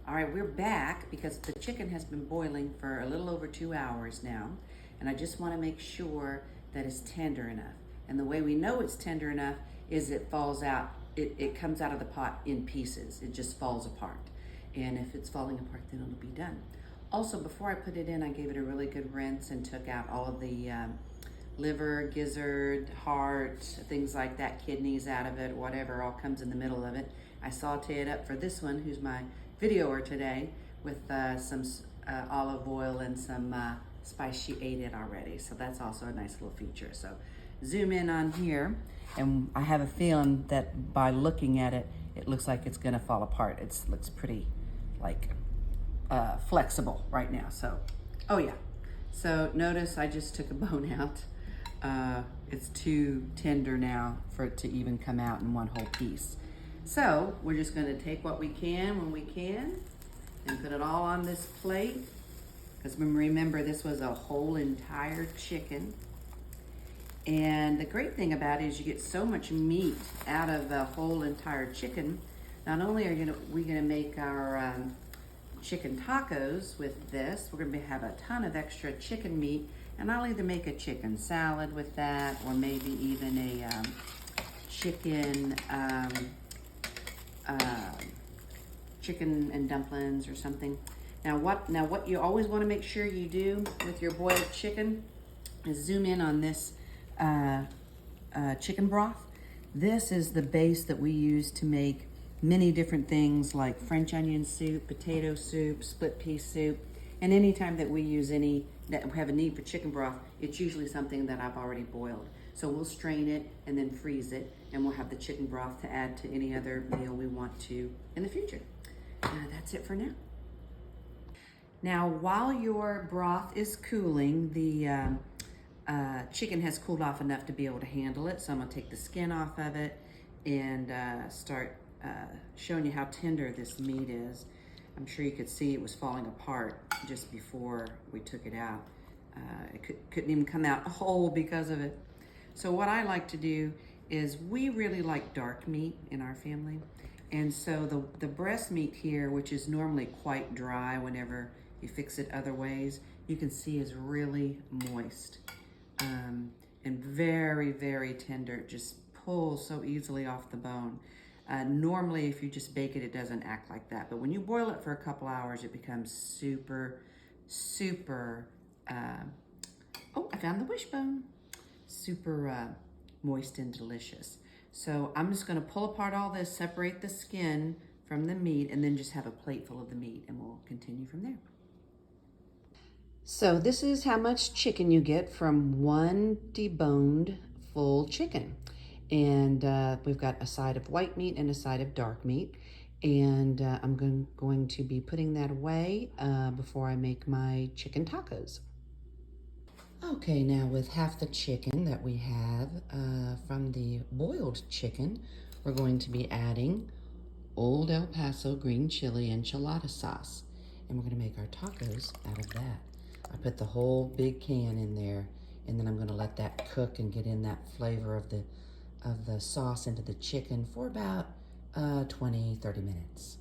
All right, we're back because the chicken has been boiling for a little over 2 hours now, and I just want to make sure that it's tender enough. And the way we know it's tender enough is it falls out, it comes out of the pot in pieces. It just falls apart. And if it's falling apart, then it'll be done. Also, before I put it in, I gave it a really good rinse and took out all of the liver, gizzard, heart, things like that, kidneys out of it, whatever, all comes in the middle of it. I saute it up for this one, who's my videoer today, with some olive oil and some spice. She ate it already, so that's also a nice little feature. So zoom in on here, and I have a feeling that by looking at it, it looks like it's gonna fall apart. It looks pretty like flexible right now. So, oh yeah. So notice I just took a bone out. It's too tender now for it to even come out in one whole piece. So we're just gonna take what we can when we can and put it all on this plate. Because remember, this was a whole entire chicken. And the great thing about it is you get so much meat out of a whole entire chicken. Not only are we gonna make our chicken tacos with this, we're gonna have a ton of extra chicken meat, and I'll either make a chicken salad with that, or maybe even a chicken chicken and dumplings or something. Now what you always want to make sure you do with your boiled chicken is zoom in on this chicken broth. This is the base that we use to make many different things like French onion soup, potato soup, split pea soup, and anytime that we use that we have a need for chicken broth, it's usually something that I've already boiled. So we'll strain it and then freeze it, and we'll have the chicken broth to add to any other meal we want to in the future. That's it for now. Now, while your broth is cooling, the chicken has cooled off enough to be able to handle it. So I'm gonna take the skin off of it and start showing you how tender this meat is. I'm sure you could see it was falling apart just before we took it out. It couldn't even come out whole because of it. So what I like to do is, we really like dark meat in our family. And so the breast meat here, which is normally quite dry whenever you fix it other ways, you can see is really moist and very, very tender. It just pulls so easily off the bone. Normally, if you just bake it, it doesn't act like that. But when you boil it for a couple hours, it becomes super, super, oh, I found the wishbone. Super moist and delicious. So I'm just gonna pull apart all this, separate the skin from the meat, and then just have a plate full of the meat, and we'll continue from there. So this is how much chicken you get from one deboned full chicken. And we've got a side of white meat and a side of dark meat. And I'm going to be putting that away before I make my chicken tacos. Okay, now with half the chicken that we have from the boiled chicken, we're going to be adding Old El Paso green chili enchilada sauce. And we're gonna make our tacos out of that. I put the whole big can in there, and then I'm gonna let that cook and get in that flavor of the sauce into the chicken for about 20-30 minutes.